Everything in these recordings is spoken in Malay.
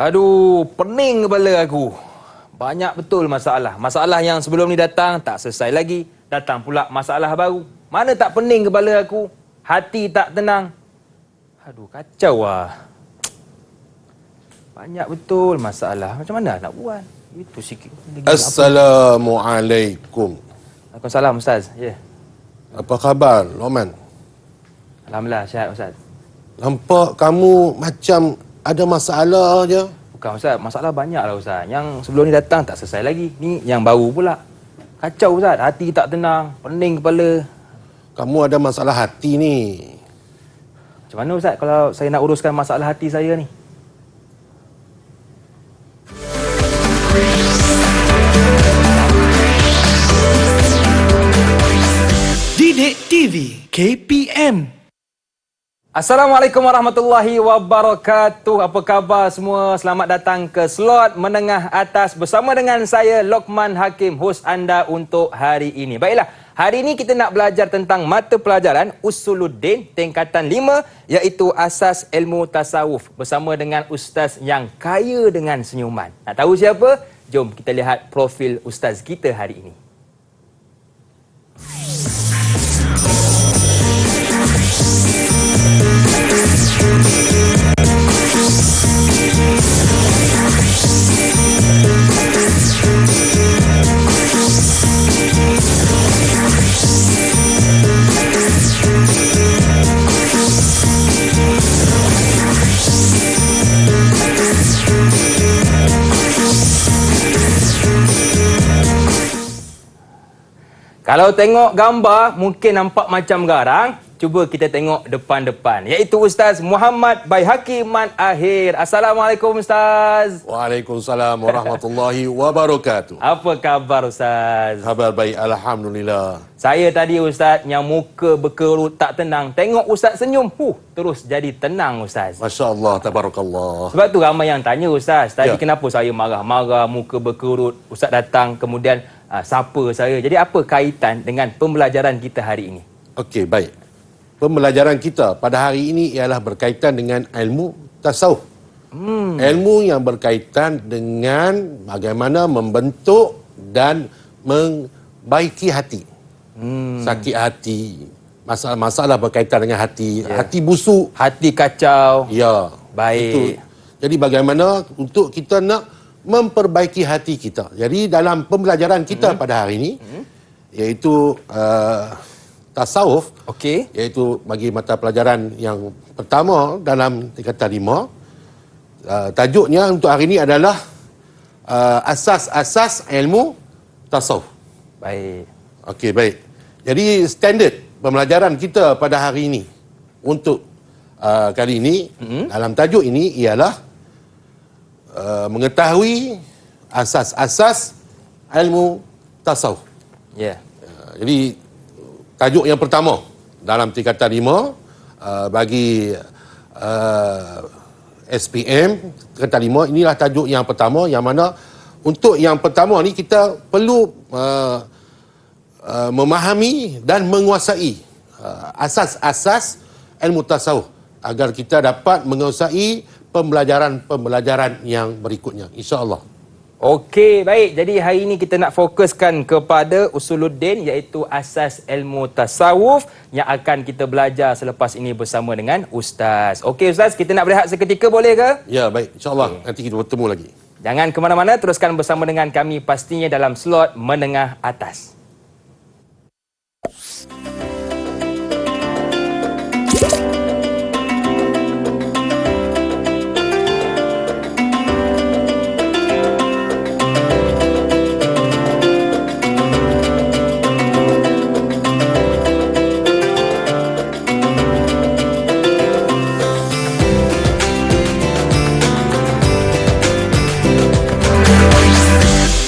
Aduh, pening kepala aku. Banyak betul masalah. Masalah yang sebelum ni datang, tak selesai lagi. Datang pula masalah baru. Mana tak pening kepala aku? Hati tak tenang. Aduh, kacau lah. Banyak betul masalah. Macam mana nak buat? Itu sikit. Assalamualaikum. Waalaikumsalam, Ustaz. Ya. Apa khabar, Lokman? Alhamdulillah, sihat, Ustaz. Nampak kamu macam ada masalah je. Bukan, Ustaz. Masalah banyak lah, Ustaz. Yang sebelum ni datang tak selesai lagi. Ni yang baru pula. Kacau, Ustaz. Hati tak tenang. Pening kepala. Kamu ada masalah hati ni. Macam mana, Ustaz, kalau saya nak uruskan masalah hati saya ni? Didik TV KPM. Assalamualaikum warahmatullahi wabarakatuh. Apa khabar semua? Selamat datang ke slot menengah atas bersama dengan saya Lokman Hakim, hos anda untuk hari ini. Baiklah, hari ini kita nak belajar tentang mata pelajaran Usuluddin tingkatan 5 iaitu Asas Ilmu Tasawuf bersama dengan ustaz yang kaya dengan senyuman. Nak tahu siapa? Jom kita lihat profil ustaz kita hari ini. Kalau tengok gambar, mungkin nampak macam garang. Cuba kita tengok depan-depan. Iaitu Ustaz Muhammad Baihaqi Man Akhir. Assalamualaikum, Ustaz. Waalaikumsalam warahmatullahi wabarakatuh. Apa khabar, Ustaz? Khabar baik, Alhamdulillah. Saya tadi, Ustaz, yang muka berkerut tak tenang. Tengok Ustaz senyum, terus jadi tenang, Ustaz. Masya Allah, tabarakallah. Sebab tu ramai yang tanya, Ustaz. Tadi Ya. kenapa saya marah-marah, muka berkerut. Ustaz datang, kemudian sapa saya. Jadi apa kaitan dengan pembelajaran kita hari ini? Okey, baik. Pembelajaran kita pada hari ini ialah berkaitan dengan ilmu tasawuf. Ilmu yang berkaitan dengan bagaimana membentuk dan membaiki hati. Sakit hati, masalah-masalah berkaitan dengan hati, hati busuk, Hati kacau. ya. Baik. Itu. Jadi bagaimana untuk kita nak memperbaiki hati kita. Jadi dalam pembelajaran kita pada hari ini iaitu tasawuf, Okey. iaitu bagi mata pelajaran yang pertama dalam tingkatan 5. Tajuknya untuk hari ini adalah asas-asas ilmu tasawuf. Baik. Okey, baik. Jadi standard pembelajaran kita pada hari ini untuk kali ini dalam tajuk ini ialah mengetahui asas-asas ilmu tasawuf. Ya. Jadi tajuk yang pertama dalam tingkatan 5 bagi SPM tingkatan 5, inilah tajuk yang pertama, yang mana untuk yang pertama ni kita perlu memahami dan menguasai asas-asas ilmu tasawuf agar kita dapat menguasai pembelajaran-pembelajaran yang berikutnya, insya-Allah. Okey, baik. Jadi hari ini kita nak fokuskan kepada Usuluddin iaitu asas ilmu tasawuf yang akan kita belajar selepas ini bersama dengan Ustaz. Okey, Ustaz, kita nak berehat seketika, boleh ke? Ya, baik, insya-Allah. Nanti kita bertemu lagi. Jangan ke mana-mana, teruskan bersama dengan kami pastinya dalam slot menengah atas.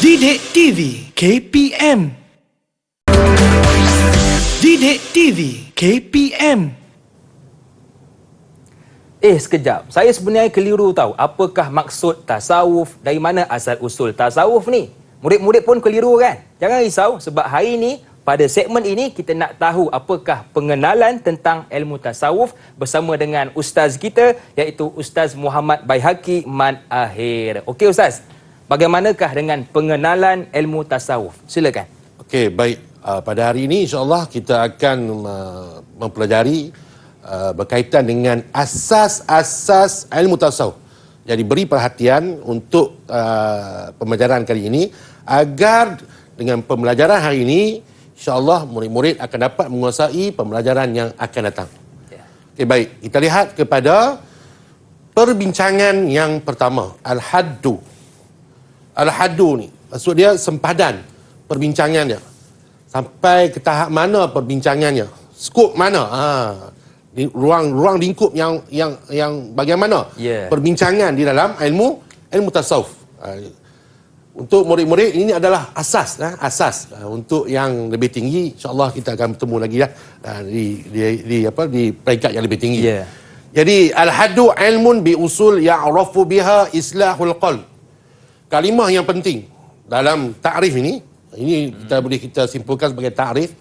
Didik TV KPM. Didik TV KPM. Sekejap. Saya sebenarnya keliru tahu. Apakah maksud tasawuf? Dari mana asal usul tasawuf ni? Murid-murid pun keliru kan? Jangan risau sebab hari ini pada segmen ini kita nak tahu apakah pengenalan tentang ilmu tasawuf bersama dengan ustaz kita iaitu Ustaz Muhammad Baihaqi Man Ahir. Okey Ustaz, bagaimanakah dengan pengenalan ilmu tasawuf? Silakan. Okey, baik. Pada hari ini insya-Allah kita akan mempelajari berkaitan dengan asas-asas ilmu tasawuf. Jadi beri perhatian untuk pembelajaran kali ini agar dengan pembelajaran hari ini insya-Allah murid-murid akan dapat menguasai pembelajaran yang akan datang. Okey, baik. Kita lihat kepada perbincangan yang pertama, al-haddu. Al-haddu ni maksud dia sempadan perbincangannya. Sampai ke tahap mana perbincangannya? Skop mana? Ruang lingkup yang bagaimana? Perbincangan di dalam ilmu tasawuf. Untuk murid-murid ini adalah asas untuk yang lebih tinggi insya-Allah kita akan bertemu lagi di peringkat yang lebih tinggi. Jadi al-haddu ilmun bi usul ya'rafu biha islahul qalb. Kalimah yang penting dalam takrif ini kita simpulkan sebagai takrif.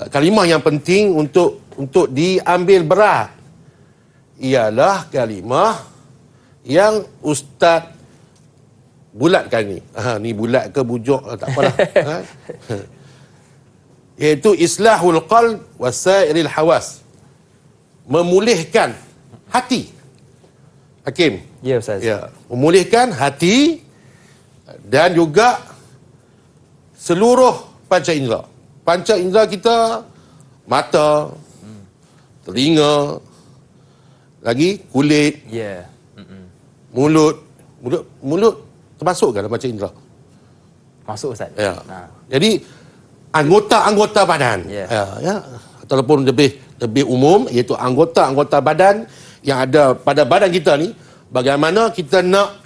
Kalimah yang penting untuk diambil berat ialah kalimah yang ustaz bulatkan ni. Ni bulat ke bujuk tak apalah. Iaitu islahul qalb wa sairil hawas. Memulihkan hati. Hakim. Ya Ustaz. Ya, memulihkan hati dan juga seluruh panca indera. Panca indera kita mata, telinga, lagi kulit, mulut termasuk ke dalam panca indera? Masuk Ustaz. Ya. Jadi anggota-anggota badan. Ataupun lebih umum iaitu anggota-anggota badan yang ada pada badan kita ni, bagaimana kita nak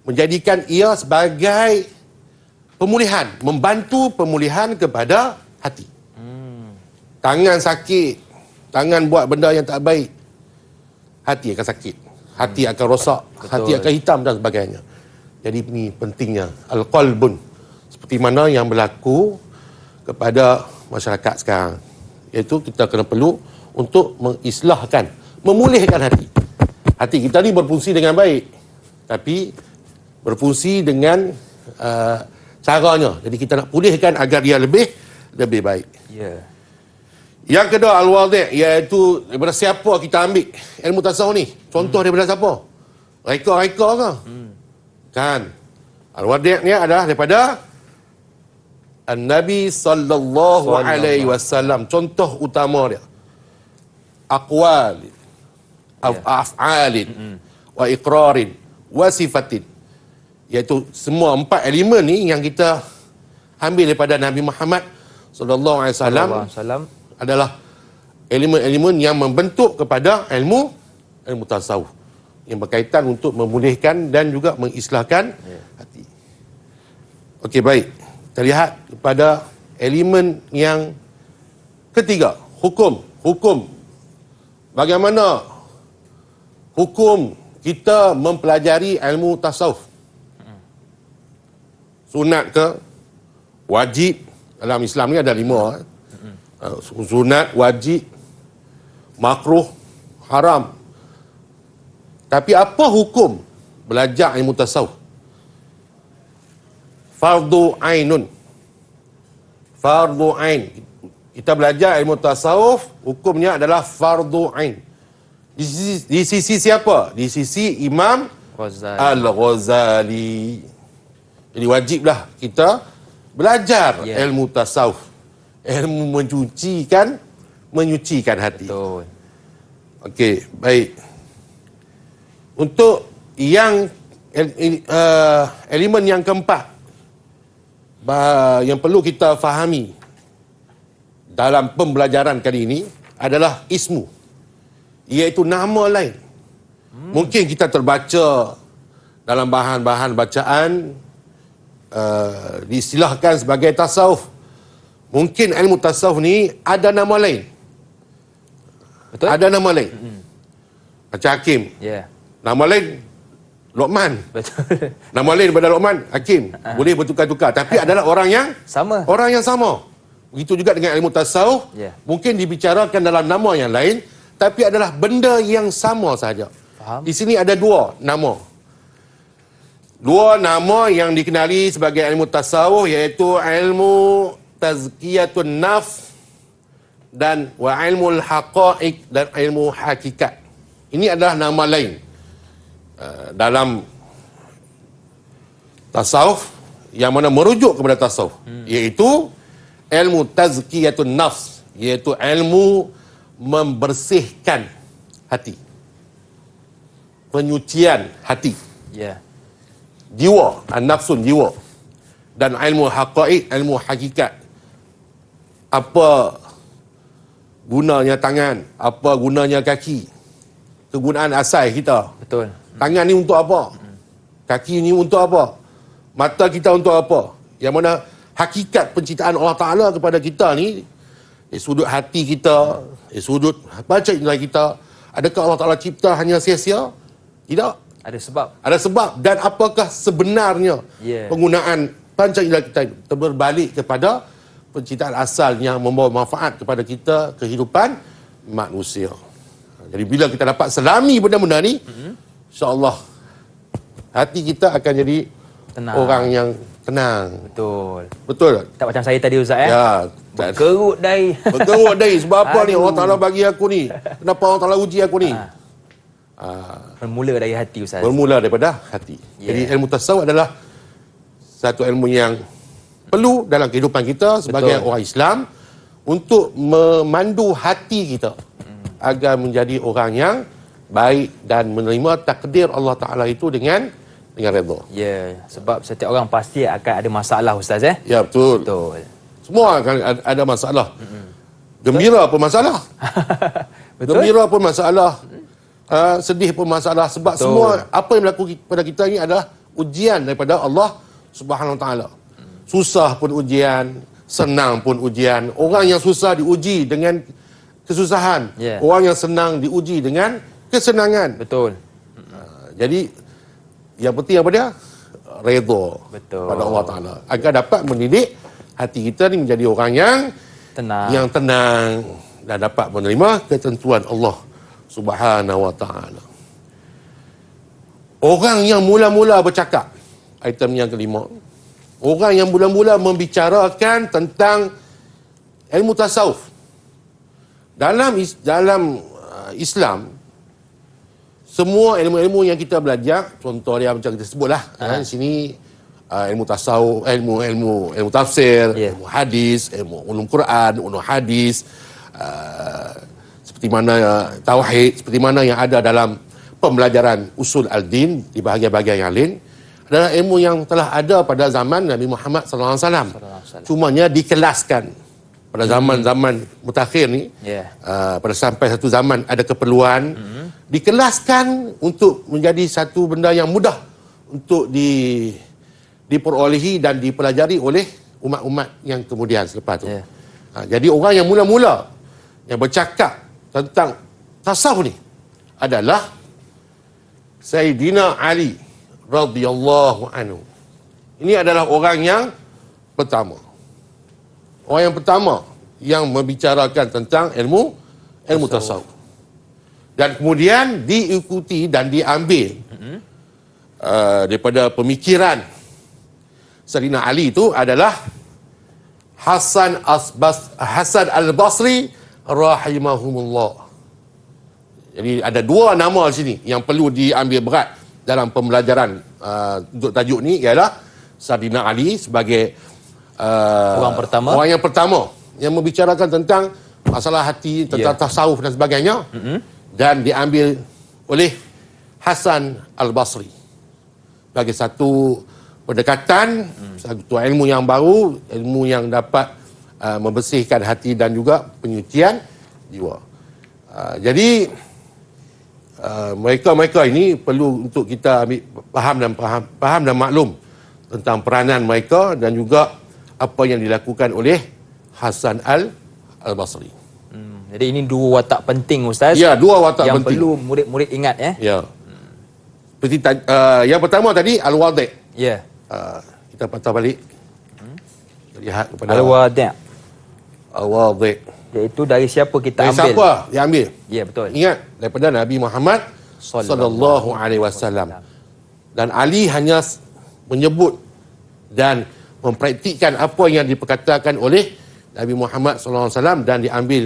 menjadikan ia sebagai pemulihan, membantu pemulihan kepada hati. Tangan sakit, tangan buat benda yang tak baik, hati akan sakit, hati akan rosak, hati akan hitam dan sebagainya. Jadi ini pentingnya al-qalbun, seperti mana yang berlaku kepada masyarakat sekarang, iaitu kita kena perlu untuk mengislahkan, memulihkan hati. Hati kita ni berfungsi dengan baik, tapi berfungsi dengan caranya. Jadi kita nak pulihkan agar dia lebih baik. Yang kedua al-wadih, iaitu daripada siapa kita ambil ilmu tasawuf ni. Contoh daripada siapa? Reka-reka ke? Kan. Al-wadih ni adalah daripada An-Nabi sallallahu alaihi wasallam. Contoh utama dia. Aqwal, af'alin, wa iqrarin, wa sifatin. Iaitu semua 4 elemen ni yang kita ambil daripada Nabi Muhammad sallallahu alaihi wasallam adalah elemen-elemen yang membentuk kepada ilmu tasawuf yang berkaitan untuk memulihkan dan juga mengislahkan hati. Okey, baik. Kita lihat kepada elemen yang ketiga, hukum. Bagaimana hukum kita mempelajari ilmu tasawuf? Sunat ke? Wajib? Dalam Islam ni ada 5. Sunat, wajib, makruh, haram. Tapi apa hukum belajar ilmu tasawuf? Fardu ainun. Fardu ain. Kita belajar ilmu tasawuf, hukumnya adalah fardu ain. Di sisi siapa? Di sisi Imam Al-Ghazali. Jadi wajiblah kita belajar ilmu tasawuf. Ilmu menyucikan hati. Betul. Okey, baik. Untuk yang elemen yang keempat yang perlu kita fahami dalam pembelajaran kali ini adalah ismu, iaitu nama lain. Mungkin kita terbaca dalam bahan-bahan bacaan diistilahkan sebagai tasawuf. Mungkin ilmu tasawuf ni ada nama lain. Betul? Ada nama lain. Macam Hakim. Nama lain Luqman. Betul. Nama lain daripada Luqman, Hakim. Boleh bertukar-tukar. Tapi adalah orang yang sama. Orang yang sama. Begitu juga dengan ilmu tasawuf, Ya. mungkin dibicarakan dalam nama yang lain, tapi adalah benda yang sama sahaja. Faham. Di sini ada dua nama. Dua nama yang dikenali sebagai ilmu tasawuf, iaitu ilmu tazkiyatun nafs dan wa ilmu haqaiq dan ilmu hakikat. Ini adalah nama lain dalam tasawuf yang mana merujuk kepada tasawuf, iaitu ilmu tazkiyatun nafs, iaitu ilmu membersihkan hati, penyucian hati, Ya. jiwa, an-nafsun, jiwa. Dan ilmu haqaiq, ilmu hakikat. Apa gunanya tangan, apa gunanya kaki, kegunaan asal kita. Betul. Tangan ni untuk apa? Kaki ni untuk apa? Mata kita untuk apa? Yang mana hakikat penciptaan Allah Ta'ala kepada kita ni, dari sudut hati kita, dari sudut baca nilai kita, adakah Allah Ta'ala cipta hanya sia-sia? Tidak. Ada sebab. Ada sebab. Dan apakah sebenarnya Ya. penggunaan panca indera kita itu berbalik kepada penciptaan asal yang membawa manfaat kepada kita, kehidupan manusia. Jadi bila kita dapat selami benda-benda ni, insya-Allah hati kita akan jadi Tenang. orang yang tenang. Betul. Betul tak? Tak macam saya tadi Ustaz Ya. Kerut dai. Berkerut dari sebab apa ni? Aduh. Allah Ta'ala bagi aku ni. Kenapa Allah Ta'ala uji aku ni? Bermula dari hati Ustaz. Bermula daripada hati. Ya. Jadi ilmu tasawuf adalah satu ilmu yang perlu dalam kehidupan kita sebagai Betul. orang Islam untuk memandu hati kita agar menjadi orang yang baik dan menerima takdir Allah Ta'ala itu dengan redha. Ya, sebab setiap orang pasti akan ada masalah Ustaz Ya, betul. Betul. Semua akan ada masalah. Gembira pun masalah. Betul. Gembira pun masalah. Sedih pun masalah. Sebab Betul. semua apa yang berlaku pada kita ini adalah ujian daripada Allah Subhanahu Wa Taala. Susah pun ujian, senang pun ujian. Orang yang susah diuji dengan kesusahan. Ya. Orang yang senang diuji dengan kesenangan. Betul. Jadi yang penting apa dia? Redha Betul. pada Allah Taala agar dapat mendidik hati kita ni menjadi orang yang tenang dan dapat menerima ketentuan Allah Subhanahu Wa Taala. Orang yang mula-mula bercakap, item yang kelima. Orang yang mula-mula membicarakan tentang ilmu tasawuf. Dalam Islam, semua ilmu-ilmu yang kita belajar, contoh dia macam kita sebutlah, di sini ilmu tasawuf, ilmu tafsir, Ya. ilmu hadis, ilmu ulum Quran, ulum hadis, seperti mana tauhid, seperti mana yang ada dalam pembelajaran usul al-din di bahagian-bahagian yang lain, adalah ilmu yang telah ada pada zaman Nabi Muhammad SAW. Cumanya dikelaskan pada zaman-zaman mutakhir ni. Ya. Pada sampai satu zaman ada keperluan dikelaskan untuk menjadi satu benda yang mudah untuk diperolehi dan dipelajari oleh umat-umat yang kemudian selepas tu. Ya. Jadi orang yang mula-mula yang bercakap tentang tasawuf ni adalah Sayyidina Ali radhiyallahu anhu. Ini adalah orang yang pertama. Orang yang pertama yang membicarakan tentang ilmu tasawuf. Dan kemudian diikuti dan diambil daripada pemikiran Sayyidina Ali itu adalah Hasan Al-Basri rahimahumullah. Jadi ada dua nama di sini yang perlu diambil berat dalam pembelajaran untuk tajuk ni, ialah Sayyidina Ali sebagai orang yang pertama yang membicarakan tentang masalah hati, tentang tasawuf dan sebagainya, dan diambil oleh Hasan Al-Basri sebagai satu pendekatan, satu ilmu yang baru, ilmu yang dapat membersihkan hati dan juga penyucian jiwa. Jadi mereka ini perlu untuk kita ambil faham dan maklum tentang peranan mereka dan juga apa yang dilakukan oleh Hasan Al-Basri. Jadi ini dua watak penting Ustaz. Ya, dua watak yang penting. perlu murid-murid ingat Ya. Seperti yang pertama tadi Al-Wadi'. Ya. Kita patah balik. Lihat kepada Al-Wadi'. Wadih. Iaitu dari siapa kita Dari ambil. siapa diambil? Ya, betul. Ingat, daripada Nabi Muhammad sallallahu alaihi wasallam. Dan Ali hanya menyebut dan mempraktikkan apa yang diperkatakan oleh Nabi Muhammad sallallahu alaihi wasallam dan diambil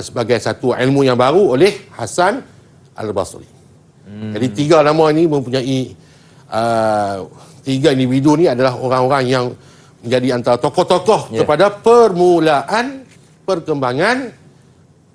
sebagai satu ilmu yang baru oleh Hasan Al-Basri. Jadi tiga nama ini mempunyai tiga individu ni adalah orang-orang yang menjadi antara tokoh-tokoh kepada permulaan perkembangan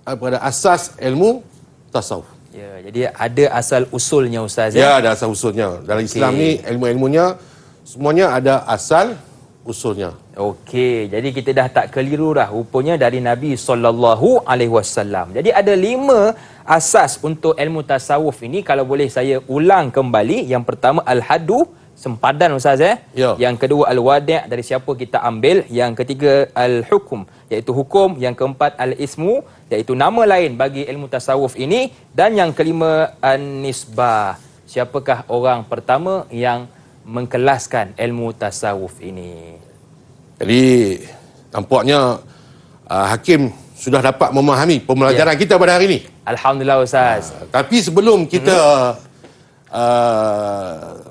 pada asas ilmu tasawuf. Ya, jadi ada asal usulnya Ustaz Ya, ada asal usulnya. Dalam Islam ni ilmu-ilmunya semuanya ada asal usulnya. Okey, jadi kita dah tak keliru dah rupanya dari Nabi SAW. Jadi ada 5 asas untuk ilmu tasawuf ini. Kalau boleh saya ulang kembali. Yang pertama al-haddu, sempadan Ustaz Ya. Yang kedua al-wadi', dari siapa kita ambil. Yang ketiga al-hukum, iaitu hukum. Yang keempat al-ismu, iaitu nama lain bagi ilmu tasawuf ini. Dan yang kelima an-nisbah, siapakah orang pertama yang mengkelaskan ilmu tasawuf ini. Jadi nampaknya Hakim sudah dapat memahami pembelajaran kita pada hari ini. Alhamdulillah Ustaz. Tapi sebelum kita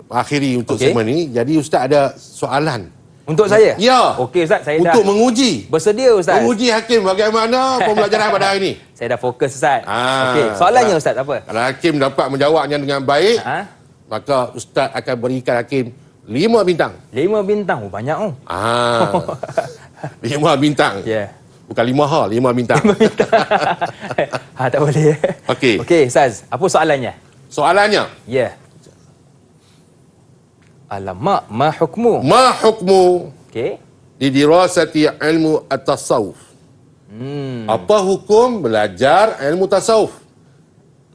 akhiri untuk segmen ini, jadi Ustaz ada soalan. Untuk saya? Ya. Okey Ustaz, saya untuk dah menguji. bersedia Ustaz. Menguji Hakim bagaimana pembelajaran pada hari ini. Saya dah fokus Ustaz. Ah, Okey, soalannya Ustaz apa? Kalau Hakim dapat menjawabnya dengan baik, maka Ustaz akan berikan Hakim 5 bintang. 5 bintang. Oh, banyak oh. 5 bintang. Ya. Yeah. Bukan 5 bintang. 5 bintang. Tak boleh. Okey. Okey Ustaz, apa soalannya? Soalannya, Ya. Yeah. Alamak, ma hukmu? ma hukmu Okey. di dirasati ilmu at-tasawuf? Apa hukum belajar ilmu tasawuf?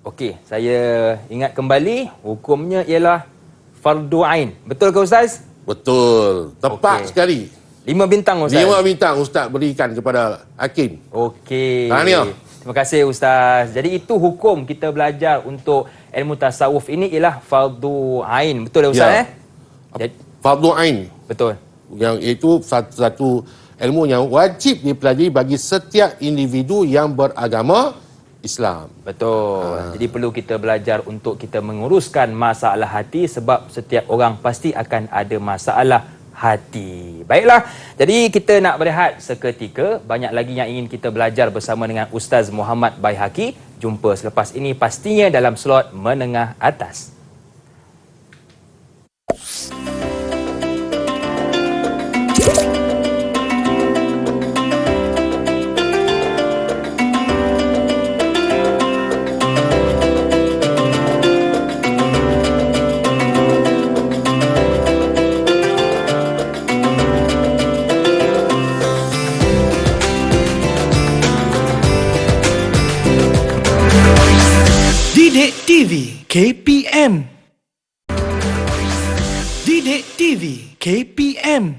Okey, saya ingat kembali, hukumnya ialah fardu ain. Betul ke Ustaz? Betul. Tepat Okey. sekali. 5 bintang Ustaz. 5 bintang Ustaz berikan kepada Hakim. Okey. Tahniah. Terima kasih Ustaz. Jadi itu hukum kita belajar untuk ilmu tasawuf ini ialah fardu ain. Betul Ustaz Ya. Jadi, Fardu ain. betul. Yang itu satu ilmu yang wajib dipelajari bagi setiap individu yang beragama Islam. Betul. Jadi perlu kita belajar untuk kita menguruskan masalah hati sebab setiap orang pasti akan ada masalah hati. Baiklah. Jadi kita nak berehat seketika. Banyak lagi yang ingin kita belajar bersama dengan Ustaz Muhammad Baihaqi. Jumpa selepas ini pastinya dalam slot menengah atas. Didik TV KPM. Didik TV KPM.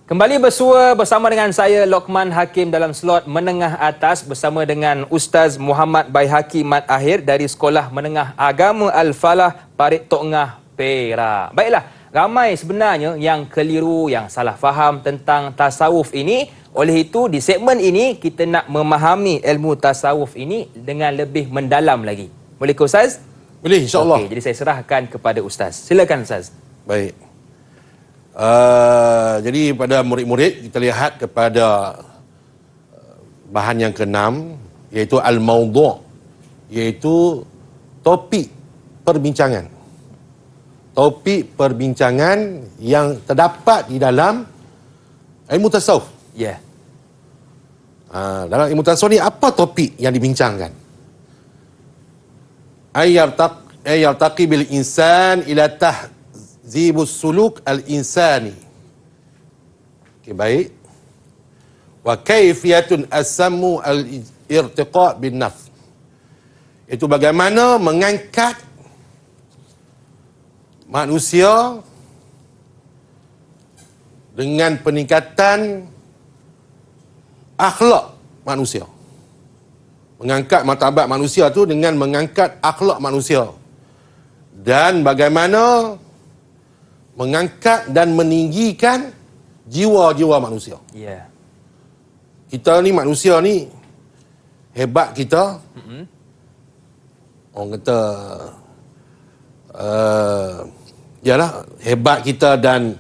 Kembali bersua bersama dengan saya Lokman Hakim dalam slot menengah atas bersama dengan Ustaz Muhammad Baihaqi Mat Akhir dari Sekolah Menengah Agama Al-Falah Parit Tok Ngah, Perak. Baiklah, ramai sebenarnya yang keliru, yang salah faham tentang tasawuf ini. Oleh itu, di segmen ini kita nak memahami ilmu tasawuf ini dengan lebih mendalam lagi. Boleh ke Ustaz? Boleh, insya-Allah. Okey, jadi saya serahkan kepada Ustaz. Silakan Ustaz. Baik. Jadi pada murid-murid kita lihat kepada bahan yang keenam, iaitu al-mawdu', iaitu topik perbincangan. Topik perbincangan yang terdapat di dalam ilmu tasawuf. Ya. Dalam ilmu tasawuf ni apa topik yang dibincangkan? Ayyartaqi bil insan ila tahzibus suluk al insani. Okey, baik. Wa kayfiyatun as-sammu al irtiqa bin nafs. Itu bagaimana mengangkat manusia dengan peningkatan akhlak manusia. Mengangkat martabat manusia tu dengan mengangkat akhlak manusia. Dan bagaimana mengangkat dan meninggikan jiwa-jiwa manusia. Ya. Kita ni manusia ni hebat kita. Orang kata yalah, hebat kita dan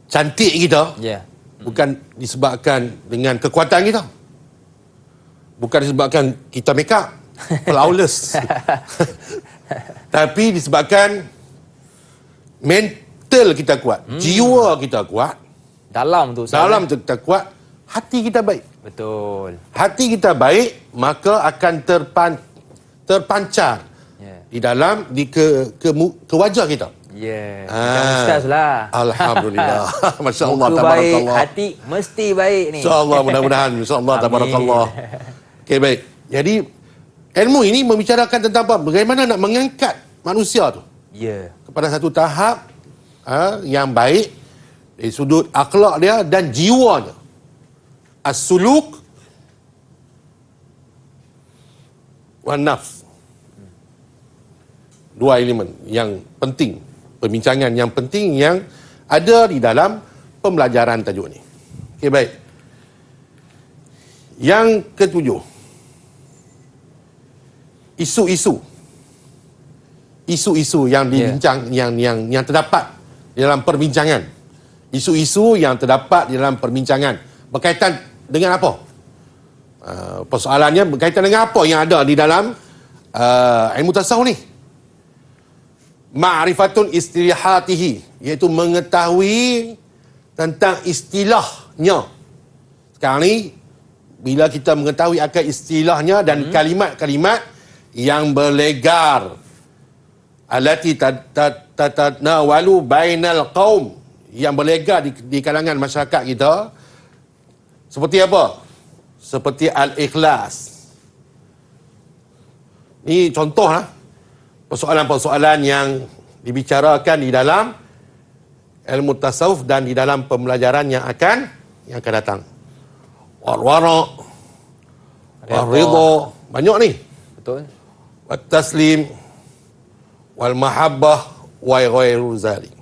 cantik kita Ya. bukan disebabkan dengan kekuatan kita. Bukan disebabkan kita make up flawless. Tapi disebabkan mental kita kuat, jiwa kita kuat, Dalam tu Ustaz. dalam tu kita kuat, hati kita baik. Betul. Hati kita baik, maka akan terpancar Ya. di dalam ke wajah kita. Ya. Macam Ustaz lah. Alhamdulillah. Masya Allah, Muka baik, tabarakallah. hati mesti baik ni. InsyaAllah, mudah-mudahan. InsyaAllah, Amin. tabarakallah. Okey, baik. Jadi, ilmu ini membicarakan tentang apa? Bagaimana nak mengangkat manusia tu Ya. kepada satu tahap yang baik dari sudut akhlak dia dan jiwanya. As-suluk wa nafs. Dua elemen yang penting, perbincangan yang penting yang ada di dalam pembelajaran tajuk ni. Okey, baik. Yang ketujuh, isu-isu yang dibincang, yang terdapat di dalam perbincangan. Isu-isu yang terdapat di dalam perbincangan berkaitan dengan apa? Persoalannya berkaitan dengan apa yang ada di dalam ilmu tasawuf ni? Ma'rifatun istilahatihi, iaitu mengetahui tentang istilahnya. Sekarang ni bila kita mengetahui akan istilahnya dan kalimat-kalimat yang berlegar, allati tatanawalu bainal qaum, yang berlegar di kalangan masyarakat kita, seperti apa? Seperti al-ikhlas. Ini contohlah persoalan-persoalan yang dibicarakan di dalam ilmu tasawuf dan di dalam pembelajaran yang akan datang. Wal-wara', wal-ridha, banyak ni. Betul. Wat-taslim, wal-mahabbah, wa ghairu zalik.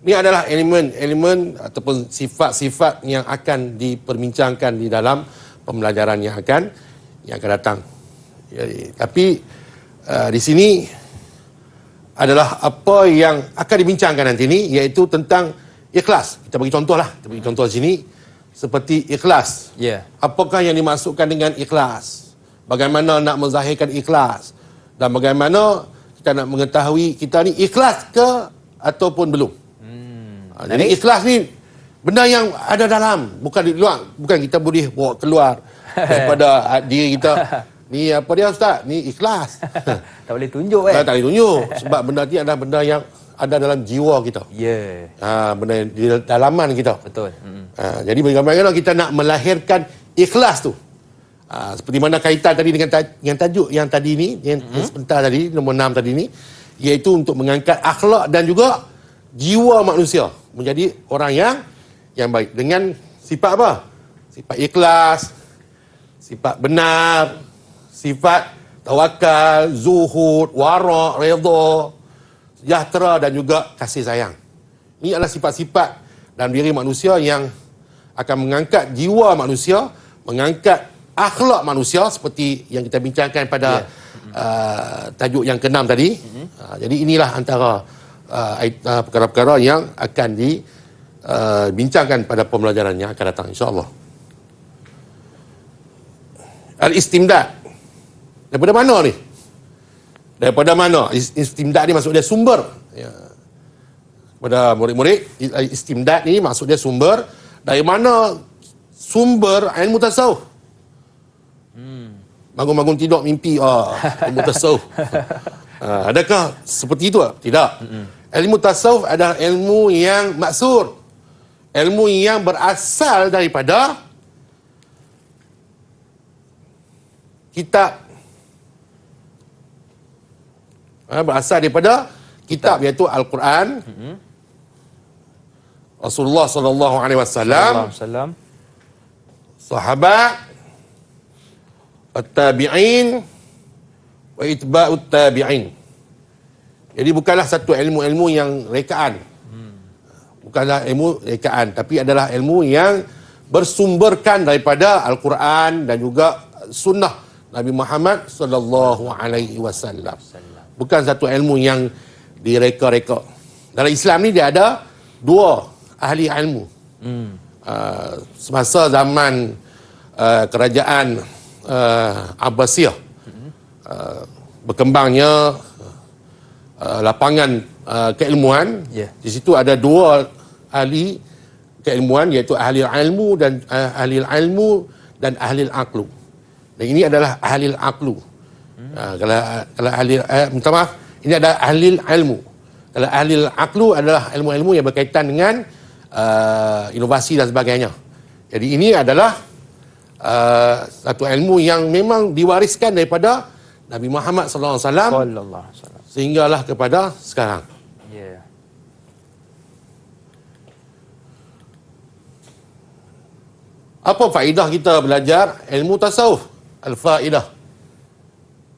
Ini adalah elemen ataupun sifat-sifat yang akan diperbincangkan di dalam pembelajaran yang akan datang. Jadi, tapi di sini adalah apa yang akan dibincangkan nanti ni, iaitu tentang ikhlas. Kita bagi contoh lah. Kita bagi contoh di sini seperti ikhlas. Ya. Apakah yang dimaksudkan dengan ikhlas? Bagaimana nak menzahirkan ikhlas? Dan bagaimana kita nak mengetahui kita ni ikhlas ke ataupun belum? Jadi ikhlas ni benda yang ada dalam, bukan di luar. Bukan kita boleh bawa keluar daripada diri kita. Ni apa dia Ustaz? Ni ikhlas. Tak boleh tunjuk Tak boleh tunjuk. Sebab benda ni adalah benda yang ada dalam jiwa kita. Ya. Benda di dalaman kita. Betul. Jadi bagaimana kita nak melahirkan ikhlas tu? Seperti mana kaitan tadi dengan tajuk yang tadi ni, yang sebentar tadi, nombor 6 tadi ni, iaitu untuk mengangkat akhlak dan juga jiwa manusia menjadi orang yang baik. Dengan sifat apa? Sifat ikhlas, sifat benar, sifat tawakal, zuhud, wara', redha, sejahtera dan juga kasih sayang. Ini adalah sifat-sifat dalam diri manusia yang akan mengangkat jiwa manusia, mengangkat akhlak manusia seperti yang kita bincangkan pada tajuk yang ke-6 tadi. Jadi inilah antara perkara-perkara yang akan dibincangkan pada pembelajaran yang akan datang, insya-Allah. Al-istimdad. Daripada mana ni? Daripada mana? Istimdad ni maksud dia sumber. Ya. Kepada murid-murid, istimdad ni maksud dia sumber. Dari mana sumber ilmu tasawuf? Bangun-bangun tidur mimpi ilmu tasawuf. Adakah seperti itu? Tidak. Ilmu tasawuf adalah ilmu yang maksur. Ilmu yang berasal daripada kitab. Berasal daripada kitab, iaitu Al-Quran. Rasulullah sallallahu alaihi wasallam, sahabat, at-tabi'in wa itba'ut tabi'in. Jadi bukanlah satu ilmu-ilmu yang rekaan. Bukanlah ilmu rekaan, tapi adalah ilmu yang bersumberkan daripada Al-Quran dan juga sunnah Nabi Muhammad sallallahu alaihi wasallam. Bukan satu ilmu yang direka-reka. Dalam Islam ni dia ada dua ahli ilmu. Semasa zaman kerajaan Abbasiyah, berkembangnya lapangan keilmuan. Di situ ada dua ahli keilmuan, iaitu ahli ilmu dan ahli ilmu dan ahli aqlu. Dan ini adalah ahli aqlu. Kalau ahli minta maaf, ini adalah ahli ilmu. Kalau ahli aqlu adalah ilmu-ilmu yang berkaitan dengan inovasi dan sebagainya. Jadi ini adalah satu ilmu yang memang diwariskan daripada Nabi Muhammad sallallahu alaihi wasallam sehinggalah kepada sekarang. Ya. Apa faedah kita belajar ilmu tasawuf? Al-faedah.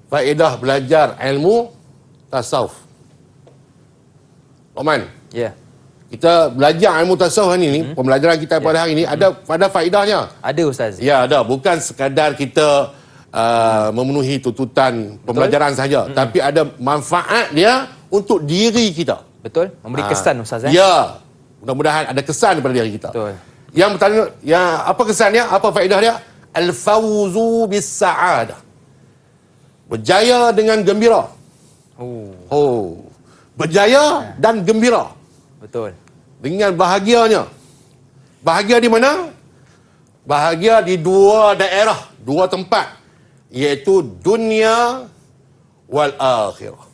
Faedah belajar ilmu tasawuf. Oman. Ya. Kita belajar ilmu tasawuf ni, pembelajaran kita pada hari ini ada faedahnya. Ada Ustaz. Ya, ada. Bukan sekadar kita memenuhi tuntutan pembelajaran saja, tapi ada manfaat dia untuk diri kita. Betul? Memberi kesan Ustaz. Ya. Mudah-mudahan ada kesan daripada diri kita. Betul. Yang bertanya, apa kesannya? Apa faedah dia? Al-fawzu bis-sa'adah. Berjaya dengan gembira. Berjaya dan gembira. Betul. Dengan bahagianya. Bahagia di mana? Bahagia di dua daerah, dua tempat, iaitu dunia wal akhirah.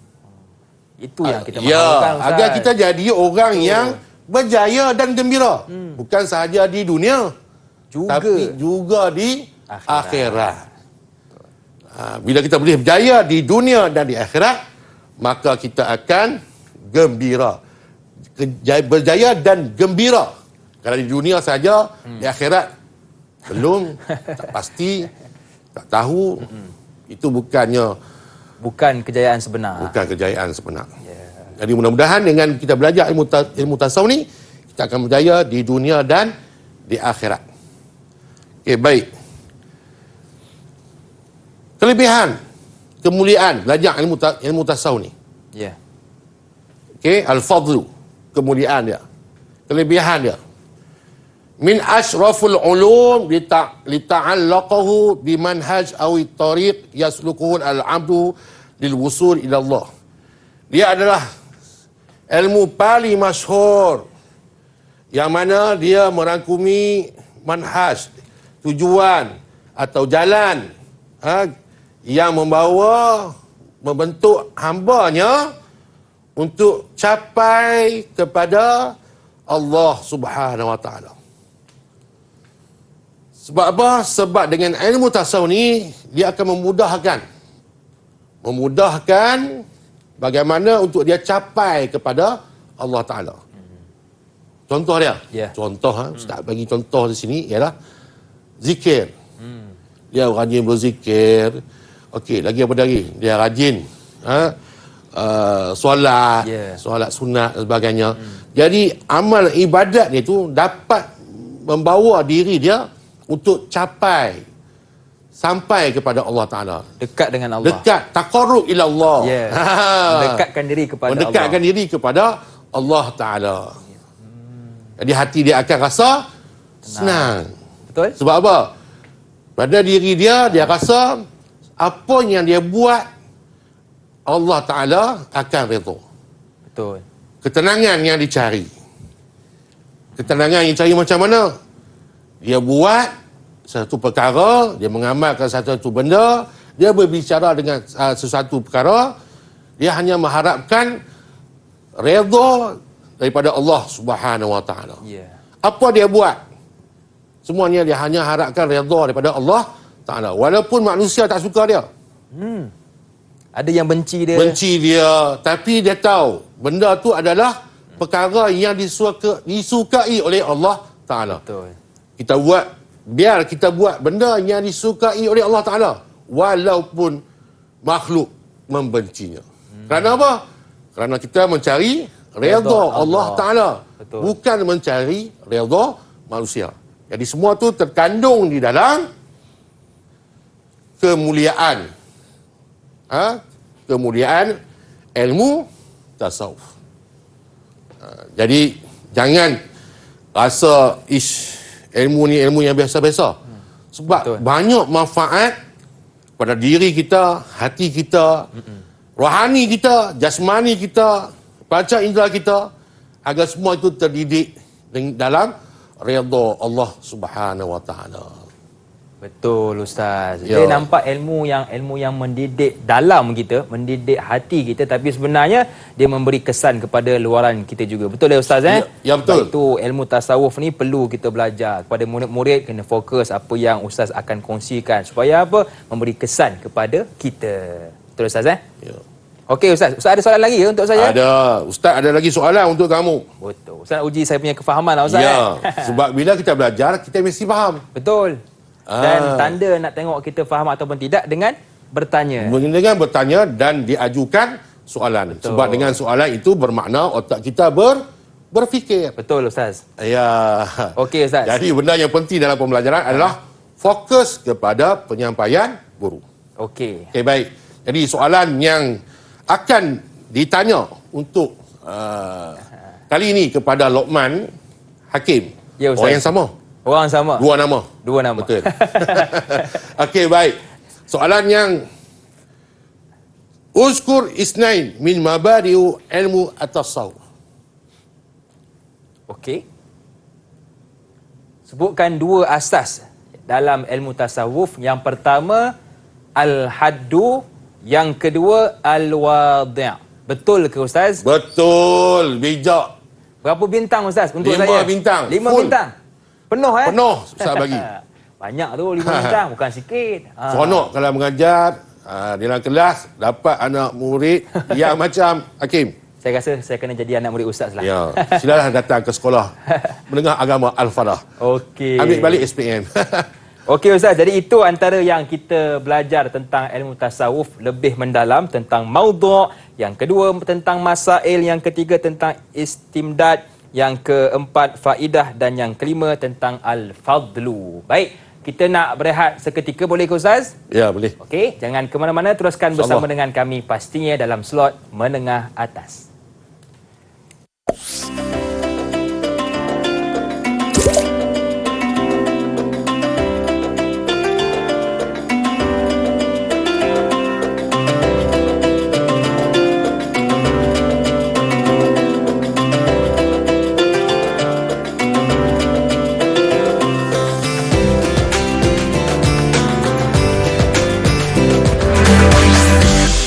Itu yang kita mahukan Ustaz. Agar kita jadi orang yang berjaya dan gembira. Bukan sahaja di dunia, tapi juga di akhirat. Bila kita boleh berjaya di dunia dan di akhirat, maka kita akan gembira. Berjaya dan gembira. Kalau di dunia saja, di akhirat belum, tak pasti, tak tahu. Itu bukan kejayaan sebenar. Bukan kejayaan sebenar. Jadi mudah-mudahan dengan kita belajar ilmu tasawuf ni, kita akan berjaya di dunia dan di akhirat. Okey, baik. Kelebihan, kemuliaan belajar ilmu tasawuf ni. Ya. Okey, al-fadlu, kemuliaan dia. Kelebihan dia. Min asyraful ulum lita'allaqahu bimanhaj awi tariq yaslukuhu al-'abdu lil wusul ila Allah. Dia adalah ilmu paling masyhur yang mana dia merangkumi manhaj, tujuan atau jalan yang membentuk hambanya untuk capai kepada Allah Subhanahu wa taala. Sebab apa? Sebab dengan ilmu tasawuf ni dia akan memudahkan bagaimana untuk dia capai kepada Allah Taala. Contoh dia. Contoh Ustaz bagi contoh di sini ialah zikir. Dia rajin berzikir. Okey, lagi apa lagi? Dia rajin solat, solat sunat dan sebagainya. Jadi amal ibadat dia tu dapat membawa diri dia untuk sampai kepada Allah Ta'ala. Dekat dengan Allah. Dekat, taqarrub ila Allah. Mendekatkan diri kepada Allah. Mendekatkan diri kepada Allah Ta'ala. Jadi hati dia akan rasa senang. Betul? Sebab apa? Pada diri dia rasa apa yang dia buat Allah Ta'ala akan redha. Betul. Ketenangan yang dicari. Ketenangan yang dicari macam mana? Dia buat satu perkara, dia mengamalkan satu benda, dia berbicara dengan sesuatu perkara, dia hanya mengharapkan redha daripada Allah Subhanahu wa taala. Apa dia buat? Semuanya dia hanya harapkan redha daripada Allah Taala. Walaupun manusia tak suka dia. Ada yang benci dia. Benci dia, tapi dia tahu benda tu adalah perkara yang disukai oleh Allah Taala. Betul. Biar kita buat benda yang disukai oleh Allah Ta'ala walaupun makhluk membencinya. Kerana apa? Kerana kita mencari redha Allah Ta'ala. Betul. Bukan mencari redha manusia. Jadi semua tu terkandung di dalam kemuliaan. Kemuliaan ilmu tasawuf. Jadi jangan rasa ilmu ni ilmu yang biasa-biasa. Sebab Betul. banyak manfaat pada diri kita, hati kita, rohani kita, jasmani kita, panca indera kita, agar semua itu terdidik dalam redha Allah Subhanahu Wa Taala. Betul Ustaz. Ya. Dia nampak ilmu yang mendidik dalam kita, mendidik hati kita, tapi sebenarnya dia memberi kesan kepada luaran kita juga. Betul ya Ustaz Ya, betul. Sebab itu ilmu tasawuf ni perlu kita belajar. Kepada murid-murid kena fokus apa yang Ustaz akan kongsikan supaya apa? Memberi kesan kepada kita. Betul Ustaz Ya. Okey Ustaz. Ustaz ada soalan lagi ke untuk saya? Ada. Ustaz ada lagi soalan untuk kamu. Betul. Ustaz nak uji saya punya kefahaman lah Ustaz. Ya. Sebab bila kita belajar, kita mesti faham. Betul. Dan tanda nak tengok kita faham ataupun tidak dengan bertanya. Dengan bertanya dan diajukan soalan. Betul. Sebab dengan soalan itu bermakna otak kita berfikir. Betul Ustaz. Ya. Okey Ustaz. Jadi benda yang penting dalam pembelajaran adalah fokus kepada penyampaian guru. Okey. Okey, baik. Jadi soalan yang akan ditanya untuk kali ini kepada Luqman Hakim. Ya, Ustaz. Orang yang sama. Orang sama. Dua nama. Dua nama. Betul. Okey, baik. Soalan yang Uzkur isnain min mabadi'u ilmu at-tasawuf. Okey. Sebutkan dua asas dalam ilmu tasawuf. Yang pertama al-haddu, yang kedua al-wadi'. Betul ke Ustaz? Betul, bijak. Berapa bintang Ustaz untuk 5 saya? bintang. 5 Full. bintang. Penuh Penuh Ustaz bagi. Banyak tu 5 bintang, bukan sikit. Seronok kalau mengajar dalam kelas dapat anak murid yang macam Hakim. Saya rasa saya kena jadi anak murid Ustaz lah. Ya, silalah datang ke sekolah menengah agama Al-Falah. Okey. Ambil balik SPM. Okey Ustaz, jadi itu antara yang kita belajar tentang ilmu tasawuf lebih mendalam, tentang maudhu', yang kedua tentang masail, yang ketiga tentang istimdad, yang keempat faidah, dan yang kelima tentang al-fadlu. Baik, kita nak berehat seketika, boleh ke Ustaz? Ya, boleh. Okey, jangan ke mana-mana, teruskan bersama dengan kami pastinya dalam slot menengah atas.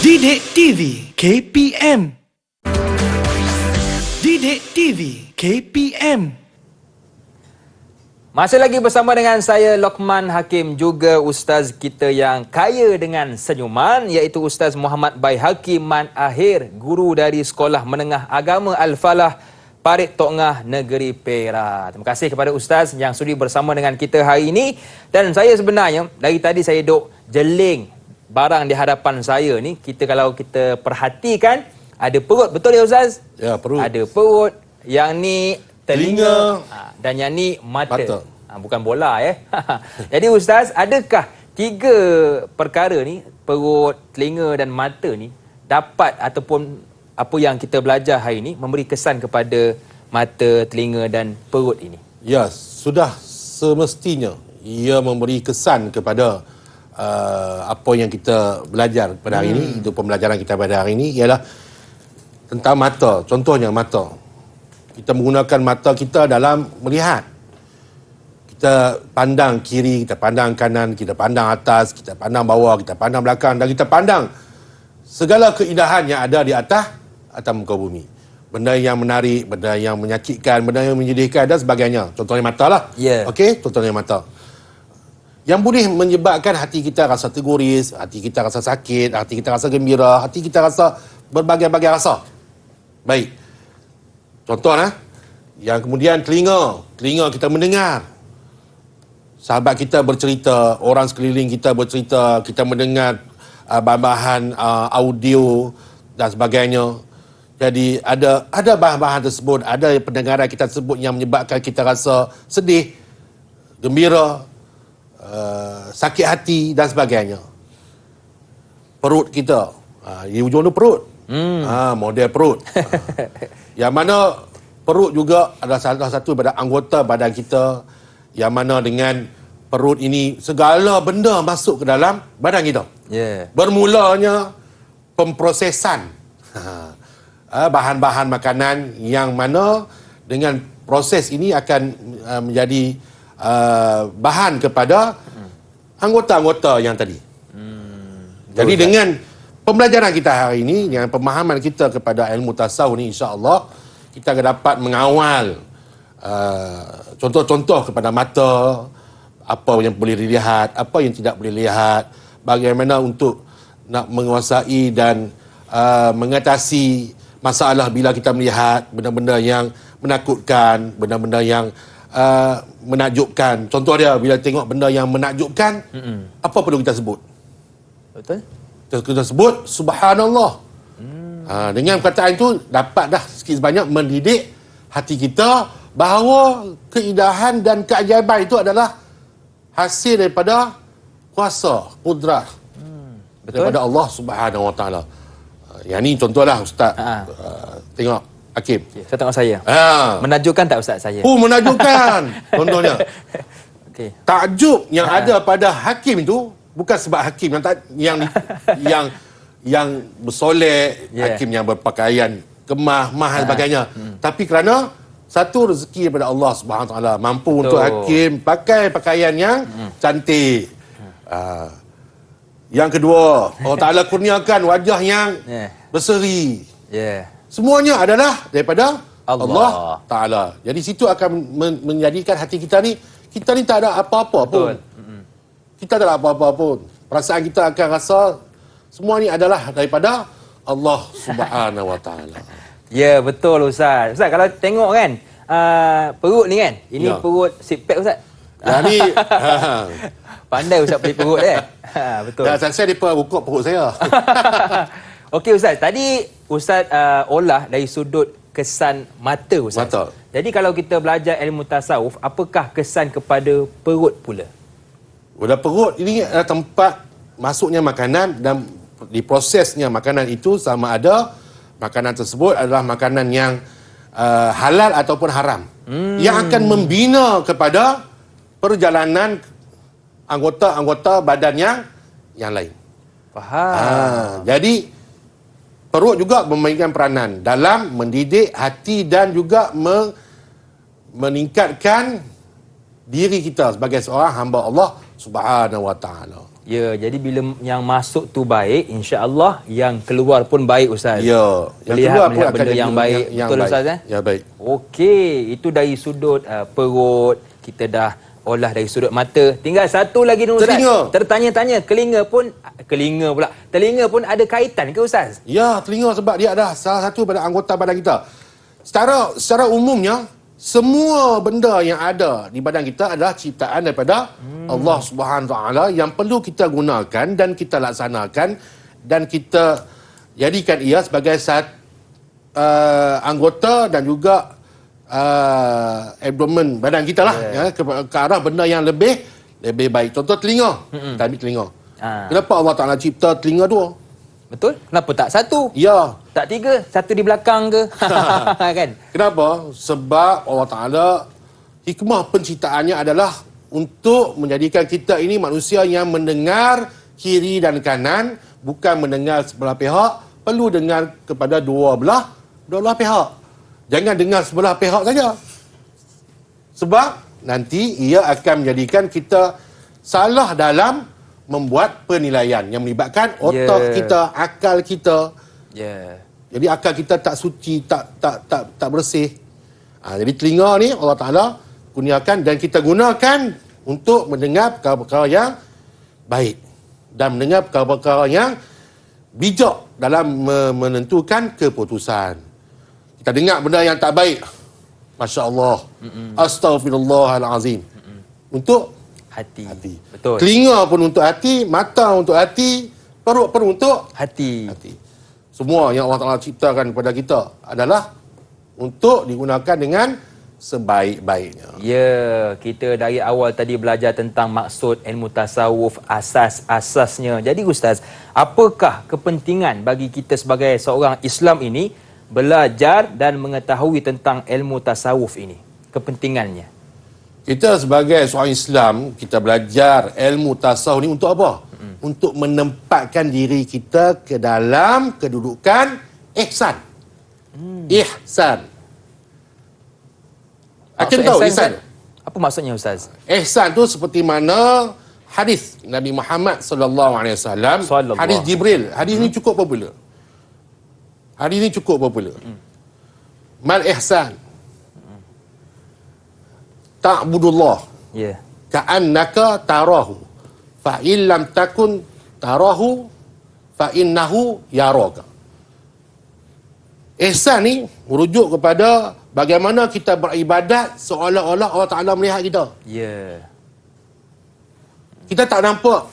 Didik TV KPM. Didik TV KPM. Masih lagi bersama dengan saya Luqman Hakim, juga ustaz kita yang kaya dengan senyuman, iaitu Ustaz Muhammad Baihaqi Man Ahir, guru dari Sekolah Menengah Agama Al-Falah, Parit Tongah, Negeri Perak. Terima kasih kepada ustaz yang sudi bersama dengan kita hari ini. Dan saya sebenarnya dari tadi saya duk jeling barang di hadapan saya ni. Kalau kita perhatikan, ada perut, betul ya ustaz? Ya, perut. Ada perut, yang ni telinga, Telinga. dan yang ni mata. Mata. Bukan bola ya. Jadi ustaz, adakah tiga perkara ni, perut, telinga dan mata ni, dapat ataupun apa yang kita belajar hari ini memberi kesan kepada mata, telinga dan perut ini? Ya, sudah semestinya ia memberi kesan kepada apa yang kita belajar pada hari ini. Itu pembelajaran kita pada hari ini ialah tentang mata. Contohnya mata. Kita menggunakan mata kita dalam melihat. Kita pandang kiri, kita pandang kanan, kita pandang atas, kita pandang bawah, kita pandang belakang, dan kita pandang segala keindahan yang ada di atas muka bumi. Benda yang menarik, benda yang menyakitkan, benda yang menyedihkan dan sebagainya. Contohnya mata lah. Ya. Okey, contohnya mata. Yang boleh menyebabkan hati kita rasa terguris, hati kita rasa sakit, hati kita rasa gembira, hati kita rasa berbagai-bagai rasa. Baik. Contohnya, yang kemudian telinga. Telinga kita mendengar. Sahabat kita bercerita, orang sekeliling kita bercerita, kita mendengar bahan-bahan audio dan sebagainya. Jadi ada bahan-bahan tersebut, ada pendengaran kita tersebut yang menyebabkan kita rasa sedih, gembira, sakit hati dan sebagainya. Perut kita, di ujung tu perut. Model perut. Yang mana perut juga adalah salah satu daripada anggota badan kita yang mana dengan perut ini segala benda masuk ke dalam badan kita. Bermulanya pemprosesan bahan-bahan makanan yang mana dengan proses ini akan menjadi bahan kepada anggota-anggota yang tadi. Jadi dengan pembelajaran kita hari ini, dengan pemahaman kita kepada ilmu tasawuf ni, insya-Allah kita akan dapat mengawal contoh-contoh kepada mata, apa yang boleh dilihat, apa yang tidak boleh dilihat, bagaimana untuk nak menguasai dan mengatasi masalah bila kita melihat benda-benda yang menakutkan, benda-benda yang menakjubkan. Contoh dia, bila tengok benda yang menakjubkan, apa perlu kita sebut? Betul? Kita sebut subhanallah. Dengan perkataan itu dapat dah sikit sebanyak mendidik hati kita bahawa keindahan dan keajaiban itu adalah hasil daripada kuasa, kudrat daripada Allah Subhanahu Wa Taala. Yang ni contohlah Ustaz. Tengok Hakim. Okay, saya tengok saya. Menakjubkan tak Ustaz saya? Menakjubkan. Contohnya. Okay. Takjub yang ada pada Hakim itu bukan sebab Hakim yang bersolek, Hakim yang berpakaian kemah, mahal sebagainya. Tapi kerana satu rezeki daripada Allah Subhanahu Wa Taala mampu untuk Hakim pakai pakaian yang cantik. Yang kedua, Allah Taala kurniakan wajah yang berseri. Semuanya adalah daripada Allah Taala. Jadi situ akan menjadikan hati kita ni tak ada apa-apa pun. Kita tak ada apa-apa pun. Perasaan kita akan rasa semua ni adalah daripada Allah Subhanahu Wa Taala. Ya, betul Ustaz. Ustaz, kalau tengok kan, perut ni kan, ini perut six pack Ustaz. Yang ni pandai Ustaz beli perut dia. Betul. dah saya depa ukur perut saya. Okey Ustaz, tadi Ustaz olah dari sudut kesan mata Ustaz. Mata. Jadi kalau kita belajar ilmu tasawuf, apakah kesan kepada perut pula? Pada perut ini adalah tempat masuknya makanan dan diprosesnya makanan itu, sama ada makanan tersebut adalah makanan yang halal ataupun haram. Yang akan membina kepada perjalanan anggota-anggota badan yang lain. Faham. Jadi perut juga memainkan peranan dalam mendidik hati dan juga meningkatkan diri kita sebagai seorang hamba Allah Subhanahu Wa Taala. Ya, jadi bila yang masuk tu baik, insya-Allah yang keluar pun baik Ustaz. Ya, melihat benda yang baik. Betul baik. Ustaz Ya, baik. Okey, itu dari sudut perut, kita dah olah dari sudut mata. Tinggal satu lagi ni Ustaz. Telinga. Tertanya-tanya, telinga pun ada kaitan ke Ustaz? Ya, telinga sebab dia adalah salah satu pada anggota badan kita. Secara umumnya, semua benda yang ada di badan kita adalah ciptaan daripada Allah Subhanahu Wa Taala yang perlu kita gunakan dan kita laksanakan dan kita jadikan ia sebagai anggota dan juga abdomen badan kita lah, ke arah benda yang lebih baik. Contoh telinga. Kita ambil telinga. Kenapa Allah Taala cipta telinga dua? Betul? Kenapa tak satu? Ya. Tak tiga? Satu di belakang ke? Kan? Kenapa? Sebab Allah Ta'ala hikmah penciptaannya adalah untuk menjadikan kita ini manusia yang mendengar kiri dan kanan, bukan mendengar sebelah pihak, perlu dengar kepada dua belah pihak. Jangan dengar sebelah pihak saja. Sebab nanti ia akan menjadikan kita salah dalam membuat penilaian yang melibatkan otak kita, akal kita. Jadi akal kita tak suci, tak bersih. Jadi telinga ni Allah Taala kurniakan dan kita gunakan untuk mendengar perkara-perkara yang baik dan mendengar perkara-perkara yang bijak dalam menentukan keputusan. Kita dengar benda yang tak baik, masya-Allah, astaghfirullahalazim, untuk hati. Betul. Telinga pun untuk hati, mata untuk hati, perut pun untuk hati. semua yang Allah Ta'ala ciptakan kepada kita adalah untuk digunakan dengan sebaik-baiknya. Ya, kita dari awal tadi belajar tentang maksud ilmu tasawuf, asas-asasnya. Jadi Ustaz, apakah kepentingan bagi kita sebagai seorang Islam ini belajar dan mengetahui tentang ilmu tasawuf ini? Kepentingannya? Kita sebagai seorang Islam, kita belajar ilmu tasawuf ni untuk apa? Untuk menempatkan diri kita ke dalam kedudukan ihsan. Ihsan. Akan tahu ihsan? Apa maksudnya Ustaz? Ihsan tu seperti mana hadis Nabi Muhammad sallallahu alaihi wasallam, hadis Jibril. Hadis ni cukup popular. Hadis ni cukup popular. Mal ihsan. Ta'budullah. Ya. Ka'annaka tarahu. Fa in lam takun tarahu fa innahu yaraka. Ihsan ni merujuk kepada bagaimana kita beribadat seolah-olah Allah Ta'ala melihat kita. Ya. Kita tak nampak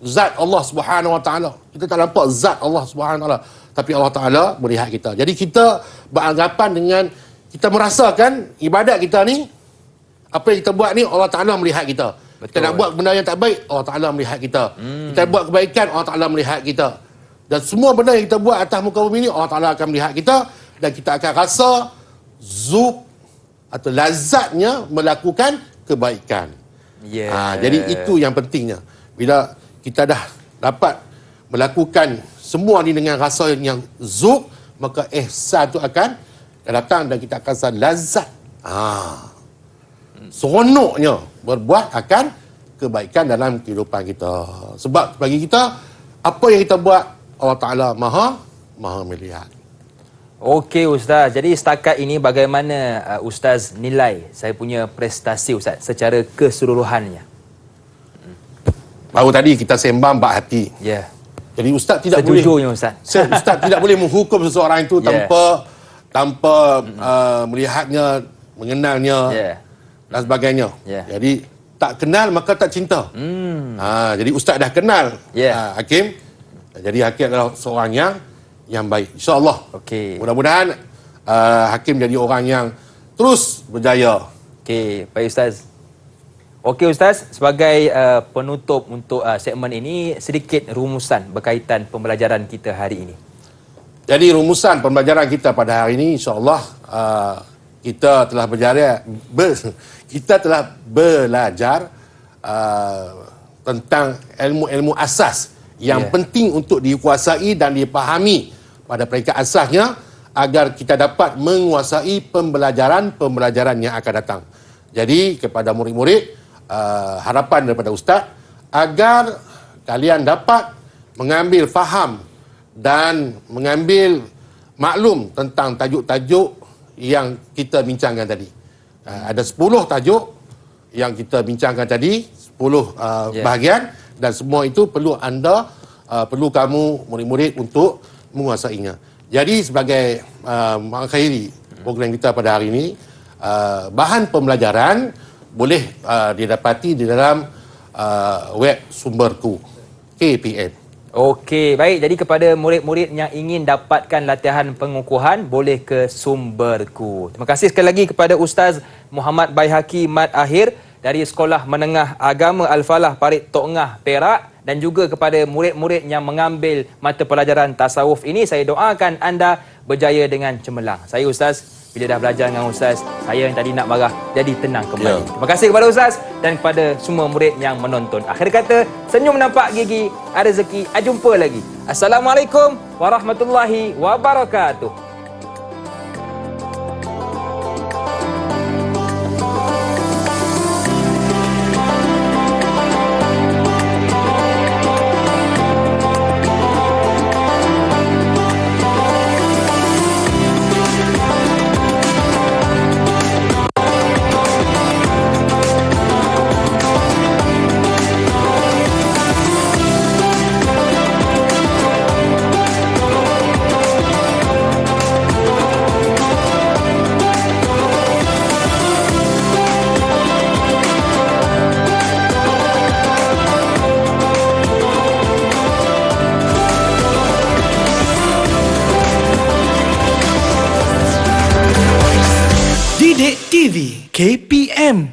zat Allah Subhanahu Wa Ta'ala. Kita tak nampak zat Allah Subhanahu Wa Ta'ala. Tapi Allah Ta'ala melihat kita. Jadi kita beranggapan dengan, kita merasakan ibadat kita ni, apa yang kita buat ni Allah Ta'ala melihat kita. Betul. Kita nak buat benda yang tak baik, Allah Ta'ala melihat kita. Kita buat kebaikan, Allah Ta'ala melihat kita. Dan semua benda yang kita buat atas muka bumi ni, Allah Ta'ala akan melihat kita. Dan kita akan rasa zuk atau lazatnya melakukan kebaikan. Yeah. Jadi itu yang pentingnya. Bila kita dah dapat melakukan semua ni dengan rasa yang zuk, maka ihsan tu akan datang dan kita akan rasa lazat. Seronoknya berbuat akan kebaikan dalam kehidupan kita. Sebab bagi kita, apa yang kita buat, Allah Ta'ala maha melihat. Okey Ustaz, jadi setakat ini bagaimana Ustaz nilai saya punya prestasi Ustaz secara keseluruhannya? Baru tadi kita sembang bab hati. Ya. Jadi Ustaz tidak Sejujurnya Ustaz. Ustaz tidak boleh menghukum seseorang itu tanpa melihatnya, mengenalnya dan sebagainya. Jadi tak kenal maka tak cinta. Jadi Ustaz dah kenal Hakim. Jadi Hakim adalah seorang yang baik, insya-Allah. Okey. Mudah-mudahan Hakim jadi orang yang terus berjaya. Okey, baik Ustaz. Okey Ustaz, sebagai penutup untuk segmen ini, sedikit rumusan berkaitan pembelajaran kita hari ini. Jadi rumusan pembelajaran kita pada hari ini, insya-Allah kita telah belajar tentang ilmu-ilmu asas yang penting untuk dikuasai dan dipahami pada peringkat asasnya agar kita dapat menguasai pembelajaran yang akan datang. Jadi kepada murid-murid, harapan daripada Ustaz agar kalian dapat mengambil faham dan mengambil maklum tentang tajuk-tajuk yang kita bincangkan tadi. Ada 10 tajuk yang kita bincangkan tadi, 10 bahagian, dan semua itu perlu perlu kamu murid-murid untuk menguasainya. Jadi sebagai mengakhiri program kita pada hari ini, bahan pembelajaran boleh didapati di dalam web Sumberku KPM. Okey, baik. Jadi kepada murid-murid yang ingin dapatkan latihan pengukuhan, boleh ke Sumberku. Terima kasih sekali lagi kepada Ustaz Muhammad Baihaqi Mat Ahir dari Sekolah Menengah Agama Al-Falah Parit Tok Ngah, Perak, dan juga kepada murid-murid yang mengambil mata pelajaran tasawuf ini, saya doakan anda berjaya dengan cemerlang. Saya Ustaz, bila dah belajar dengan Ustaz, saya yang tadi nak marah jadi tenang kembali. Terima kasih kepada Ustaz dan kepada semua murid yang menonton. Akhir kata, senyum nampak gigi, ada rezeki, jumpa lagi. Assalamualaikum warahmatullahi wabarakatuh. KPM